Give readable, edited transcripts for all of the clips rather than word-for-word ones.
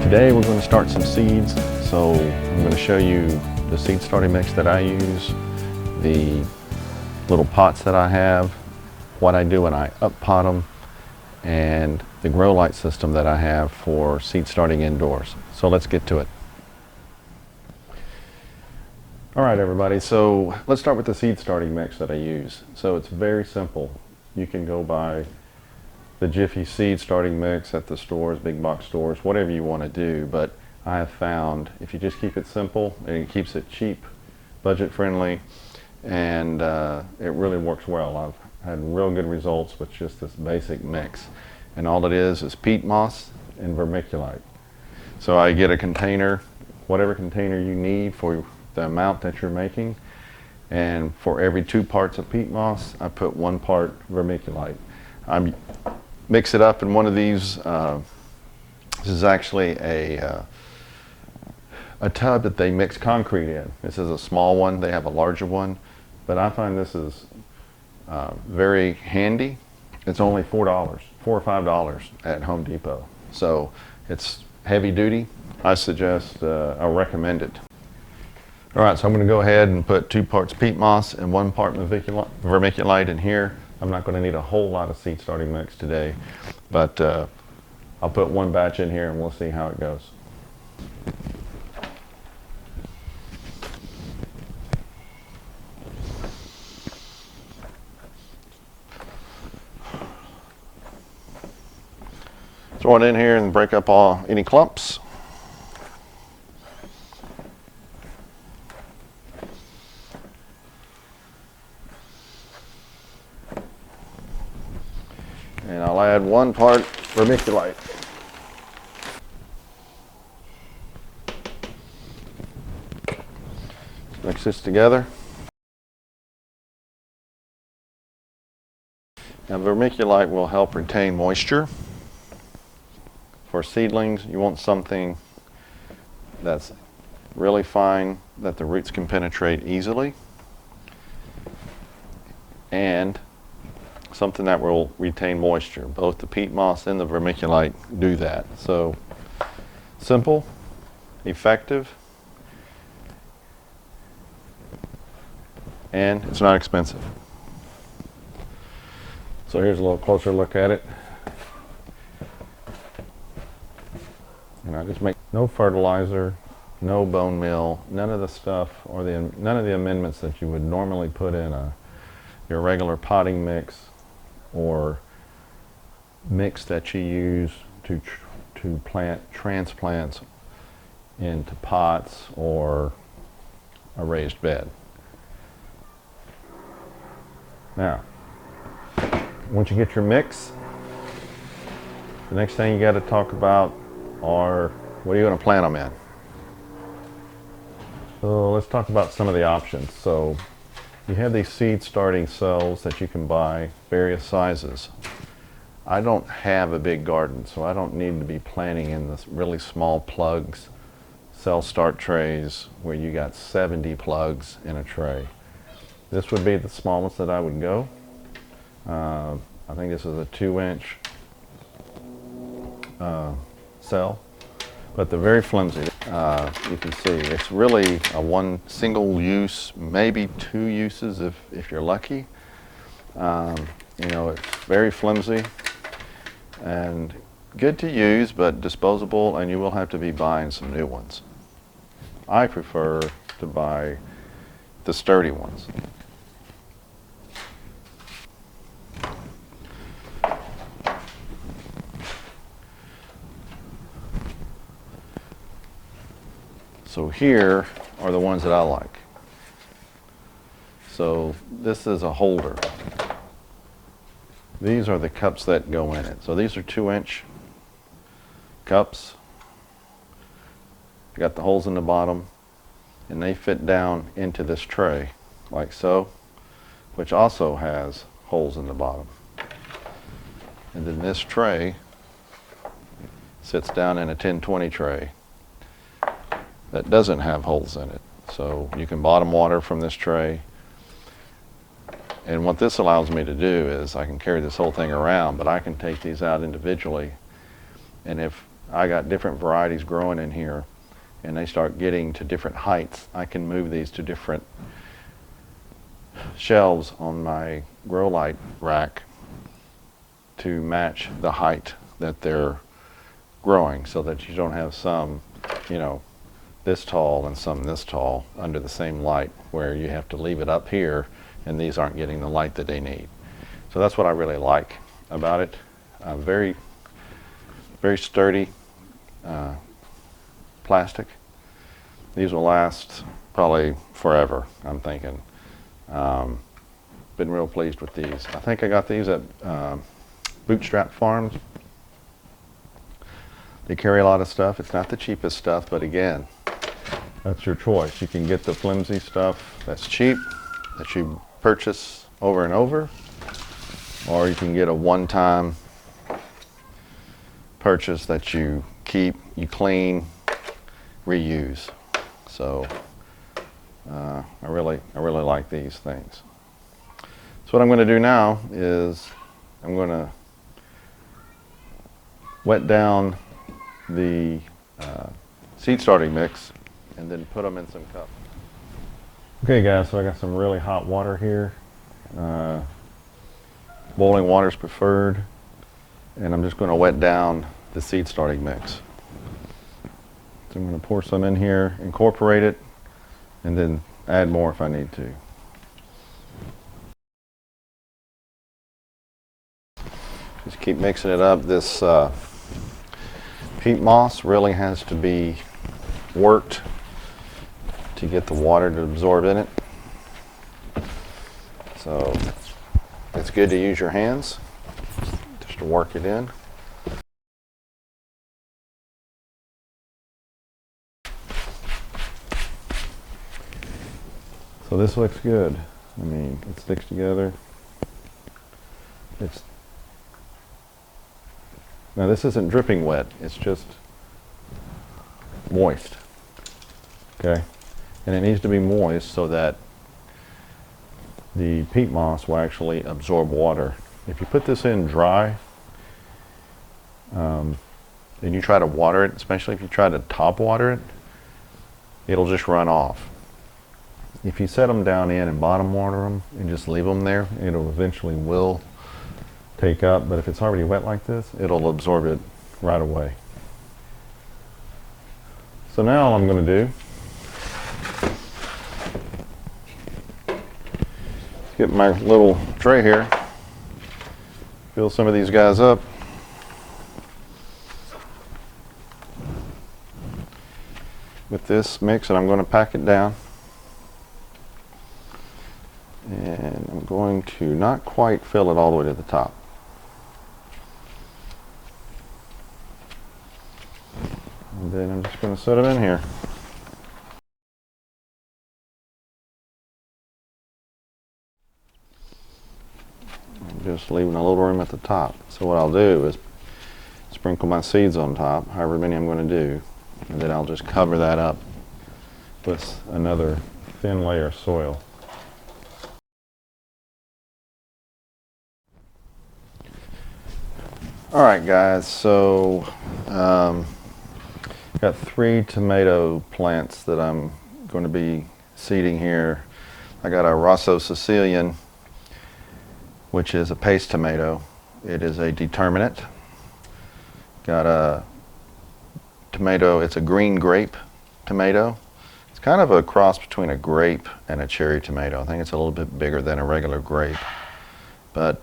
Today we're going to start some seeds, so I'm going to show you the seed starting mix that I use, the little pots that I have, what I do when I up pot them, and the grow light system that I have for seed starting indoors. So let's get to it. Alright everybody, so let's start with the seed starting mix that I use. So it's very simple. You can go buy the Jiffy seed starting mix at the stores, big box stores, whatever you want to do, but I have found if you just keep it simple and it keeps it cheap, budget friendly, and it really works well. I've had real good results with just this basic mix, and all it is peat moss and vermiculite. So I get a container, whatever container you need for the amount that you're making, and for every 2 parts of peat moss I put 1 part vermiculite. I mix it up in one of these. This is actually a tub that they mix concrete in. This is a small one, they have a larger one, but I find this is very handy. It's only $4 or $5 at Home Depot, so it's heavy duty. I suggest, I recommend it. Alright, so I'm going to go ahead and put 2 parts peat moss and 1 part vermiculite in here. I'm not going to need a whole lot of seed starting mix today, but I'll put 1 batch in here and we'll see how it goes. Throw it in here and break up any clumps. And I'll add 1 part vermiculite. Mix this together. Now vermiculite will help retain moisture. For seedlings, you want something that's really fine, that the roots can penetrate easily, and something that will retain moisture. Both the peat moss and the vermiculite do that. So simple, effective, and it's not expensive. So here's a little closer look at it. And I just make no fertilizer, no bone meal, none of the stuff or none of the amendments that you would normally put in your regular potting mix or mix that you use to plant transplants into pots or a raised bed. Now, once you get your mix, the next thing you got to talk about are what are you going to plant them in. So let's talk about some of the options. So you have these seed starting cells that you can buy, various sizes. I don't have a big garden, so I don't need to be planting in this really small plugs, cell start trays where you got 70 plugs in a tray. This would be the smallest that I would go. I think this is a 2-inch cell, but they're very flimsy. You can see it's really a 1 single use, maybe 2 uses if you're lucky. You know, it's very flimsy and good to use, but disposable, and you will have to be buying some new ones. I prefer to buy the sturdy ones. So here are the ones that I like. So this is a holder. These are the cups that go in it. So these are 2-inch cups. You got the holes in the bottom, and they fit down into this tray like so, which also has holes in the bottom. And then this tray sits down in a 10-20 tray that doesn't have holes in it. So you can bottom water from this tray. And what this allows me to do is I can carry this whole thing around, but I can take these out individually. And if I got different varieties growing in here and they start getting to different heights, I can move these to different shelves on my grow light rack to match the height that they're growing, so that you don't have some, you know, this tall and some this tall under the same light, where you have to leave it up here and these aren't getting the light that they need. So that's what I really like about it. Very, very sturdy plastic. These will last probably forever, I'm thinking. Been real pleased with these. I think I got these at Bootstrap Farms. They carry a lot of stuff. It's not the cheapest stuff, but again, that's your choice. You can get the flimsy stuff that's cheap, that you purchase over and over, or you can get a one-time purchase that you keep, you clean, reuse. So I really like these things. So what I'm going to do now is I'm going to wet down the seed starting mix and then put them in some cups. Okay guys, so I got some really hot water here. Boiling water is preferred, and I'm just going to wet down the seed starting mix. So I'm going to pour some in here, incorporate it, and then add more if I need to. Just keep mixing it up. This peat moss really has to be worked to get the water to absorb in it. So it's good to use your hands just to work it in. So this looks good. I mean, it sticks together. Now this isn't dripping wet, it's just moist. Okay? And it needs to be moist so that the peat moss will actually absorb water. If you put this in dry, and you try to water it, especially if you try to top water it, it'll just run off. If you set them down in and bottom water them and just leave them there, it'll eventually will take up, but if it's already wet like this, it'll absorb it right away. So now all I'm going to do is get my little tray here, fill some of these guys up. With this mix, and I'm going to pack it down. And I'm going to not quite fill it all the way to the top. And then I'm just going to set them in here. I'm just leaving a little room at the top. So what I'll do is sprinkle my seeds on top, however many I'm going to do, and then I'll just cover that up with another thin layer of soil. Alright guys, so got 3 tomato plants that I'm going to be seeding here. I got a Rosso Sicilian, which is a paste tomato. It is a determinate. Got a tomato, it's a green grape tomato. It's kind of a cross between a grape and a cherry tomato. I think it's a little bit bigger than a regular grape. But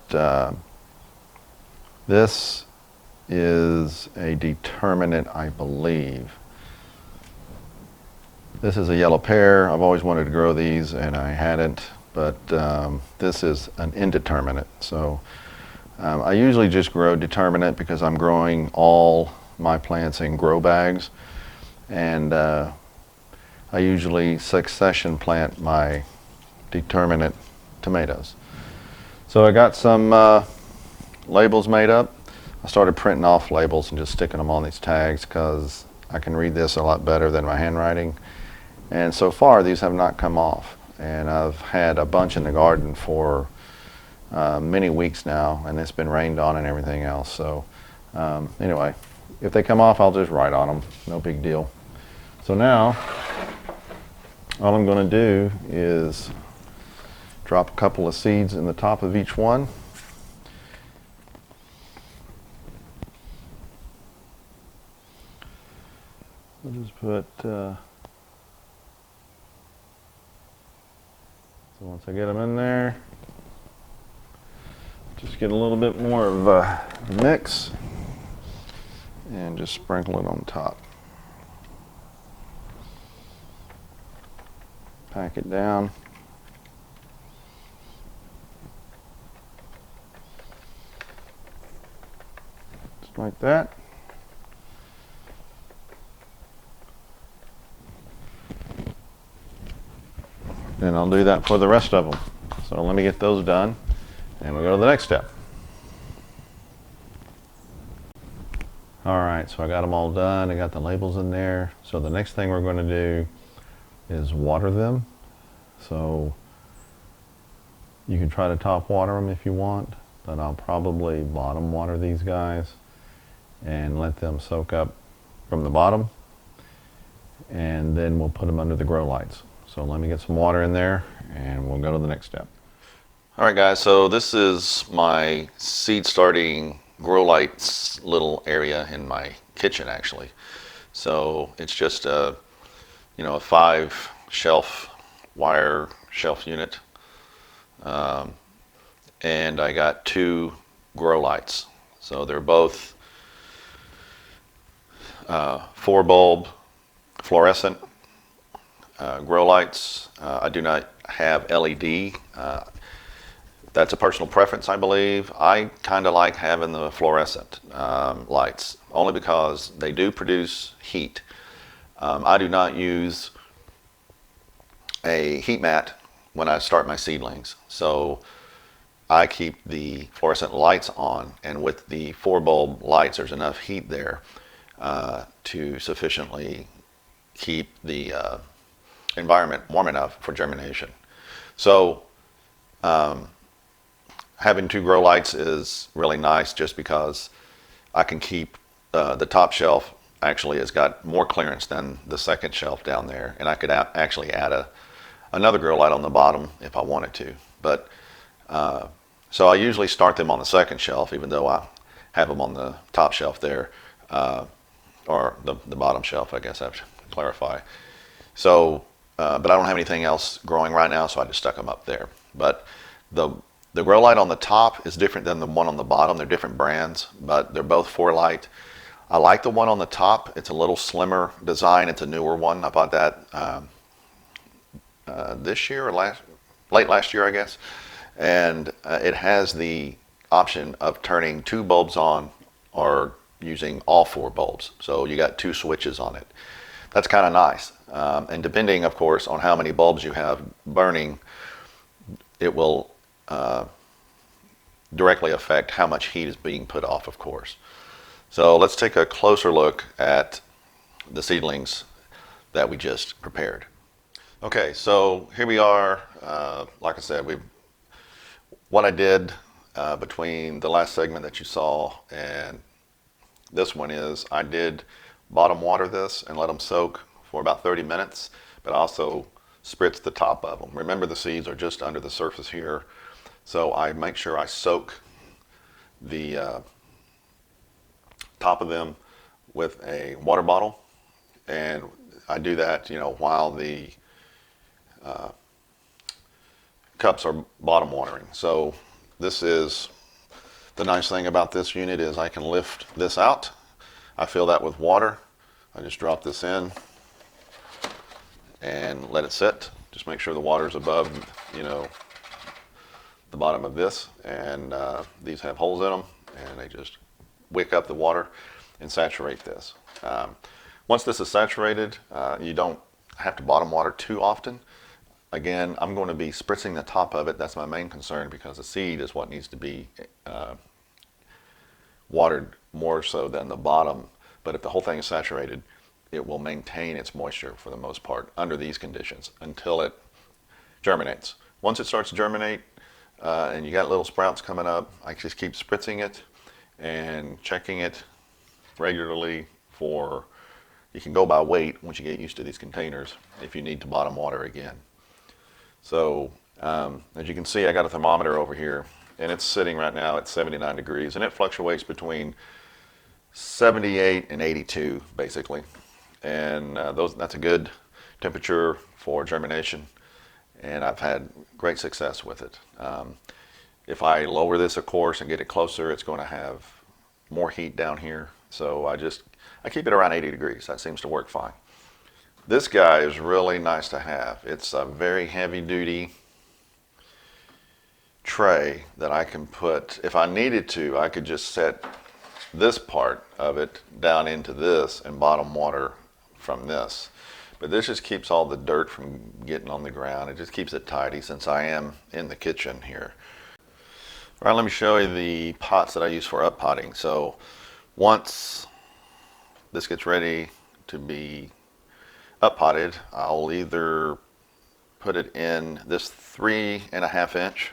this is a determinate, I believe. This is a yellow pear. I've always wanted to grow these and I hadn't, but this is an indeterminate. So I usually just grow determinate because I'm growing all my plants in grow bags, and I usually succession plant my determinate tomatoes. So I got some labels made up. I started printing off labels and just sticking them on these tags because I can read this a lot better than my handwriting. And so far these have not come off. And I've had a bunch in the garden for many weeks now, and it's been rained on and everything else. So anyway, If they come off, I'll just write on them. No big deal. So now, all I'm going to do is drop a couple of seeds in the top of each one. I'll just put, so once I get them in there, just get a little bit more of a mix and just sprinkle it on top. Pack it down. Just like that. And I'll do that for the rest of them. So let me get those done and we'll go to the next step. All right, so I got them all done. I got the labels in there. So the next thing we're going to do is water them. So you can try to top water them if you want, but I'll probably bottom water these guys and let them soak up from the bottom, and then we'll put them under the grow lights. So let me get some water in there and we'll go to the next step. All right guys, so this is my seed starting grow lights little area in my kitchen actually. So it's just a, you know, a 5 shelf wire shelf unit. And I got 2 grow lights. So they're both 4 bulb fluorescent grow lights. I do not have LED. That's a personal preference, I believe. I kind of like having the fluorescent lights, only because they do produce heat. I do not use a heat mat when I start my seedlings, so I keep the fluorescent lights on, and with the 4 bulb lights there's enough heat there to sufficiently keep the environment warm enough for germination. So having 2 grow lights is really nice, just because I can keep the top shelf actually has got more clearance than the second shelf down there, and I could actually add another grow light on the bottom if I wanted to. But so I usually start them on the second shelf, even though I have them on the top shelf there, or the bottom shelf, I guess I have to clarify. So but I don't have anything else growing right now, so I just stuck them up there. But the grow light on the top is different than the one on the bottom. They're different brands, but they're both 4 light. I like the one on the top. It's a little slimmer design. It's a newer one. I bought that this year or late last year, I guess. And it has the option of turning 2 bulbs on or using all 4 bulbs. So you got 2 switches on it. That's kind of nice. And depending, of course, on how many bulbs you have burning, it will directly affect how much heat is being put off, of course. So let's take a closer look at the seedlings that we just prepared. Okay, so here we are. Like I said, what I did between the last segment that you saw and this one is I did bottom water this and let them soak for about 30 minutes, but also spritz the top of them. Remember, the seeds are just under the surface here, so I make sure I soak the top of them with a water bottle, and I do that, you know, while the cups are bottom watering. So this is the nice thing about this unit is I can lift this out. I fill that with water. I just drop this in and let it sit. Just make sure the water's above, you know, the bottom of this, and these have holes in them, and they just wick up the water and saturate this. Once this is saturated, you don't have to bottom water too often. Again, I'm going to be spritzing the top of it. That's my main concern, because the seed is what needs to be watered more so than the bottom. But if the whole thing is saturated, it will maintain its moisture for the most part under these conditions until it germinates. Once it starts to germinate and you got little sprouts coming up, I just keep spritzing it and checking it regularly for, you can go by weight once you get used to these containers if you need to bottom water again. So as you can see, I got a thermometer over here, and it's sitting right now at 79 degrees, and it fluctuates between 78 and 82 basically, and that's a good temperature for germination, and I've had great success with it. If I lower this, of course, and get it closer, it's going to have more heat down here, so I keep it around 80 degrees. That seems to work fine. This guy is really nice to have. It's a very heavy duty tray that I can put, if I needed to, I could just set this part of it down into this and bottom water from this. But this just keeps all the dirt from getting on the ground. It just keeps it tidy since I am in the kitchen here. All right, let me show you the pots that I use for up potting. So once this gets ready to be up potted, I'll either put it in this 3.5 inch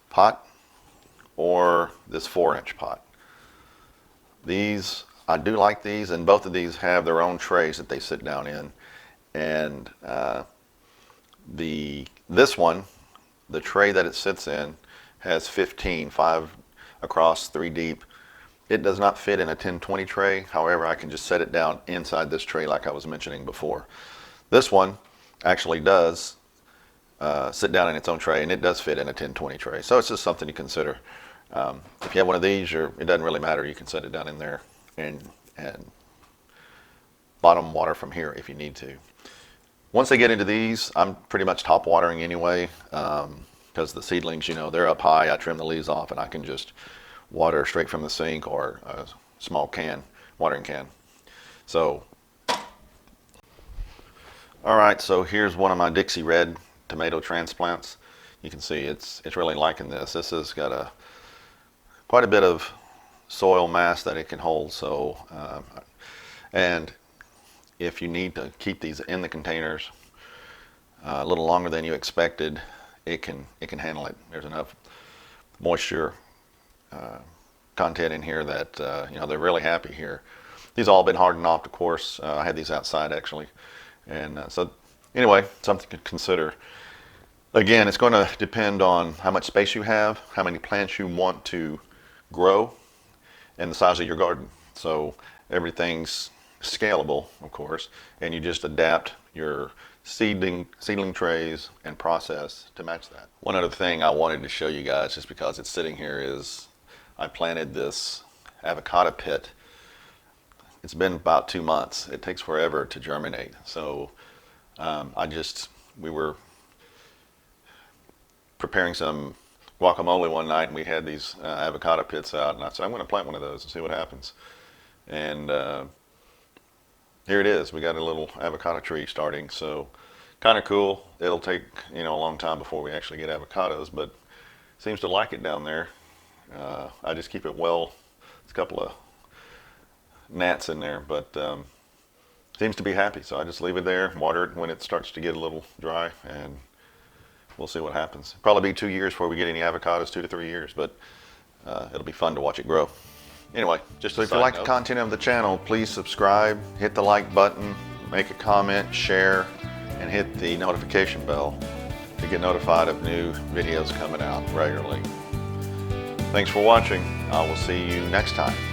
pot or this 4-inch pot. These, I do like these, and both of these have their own trays that they sit down in. And this one, the tray that it sits in, has 5 across, 3 deep. It does not fit in a 10-20 tray. However, I can just set it down inside this tray like I was mentioning before. This one actually does sit down in its own tray, and it does fit in a 10-20 tray. So it's just something to consider. If you have one of these, it doesn't really matter. You can set it down in there and bottom water from here if you need to. Once they get into these, I'm pretty much top watering anyway, because the seedlings, you know, they're up high. I trim the leaves off, and I can just water straight from the sink or a small watering can. So, all right, so here's one of my Dixie Red tomato transplants. You can see it's really liking this. This has got quite a bit of soil mass that it can hold. So, and if you need to keep these in the containers a little longer than you expected, it can handle it. There's enough moisture content in here that you know, they're really happy here. These all been hardened off, of course. I had these outside actually, and so anyway, something to consider. Again, it's going to depend on how much space you have, how many plants you want to grow, and the size of your garden. So everything's scalable, of course, and you just adapt your seedling trays and process to match that. One other thing I wanted to show you guys, just because it's sitting here, is I planted this avocado pit. It's been about 2 months. It takes forever to germinate. So we were preparing some guacamole one night, and we had these avocado pits out, and I said, I'm going to plant one of those and see what happens. And here it is. We got a little avocado tree starting, so kind of cool. It'll take, you know, a long time before we actually get avocados, but seems to like it down there. I just keep it well. There's a couple of gnats in there, but seems to be happy. So I just leave it there, water it when it starts to get a little dry, and we'll see what happens. Probably be 2 years before we get any avocados, 2 to 3 years, but it'll be fun to watch it grow. Anyway, just so if you like the content of the channel, please subscribe, hit the like button, make a comment, share, and hit the notification bell to get notified of new videos coming out regularly. Thanks for watching. I will see you next time.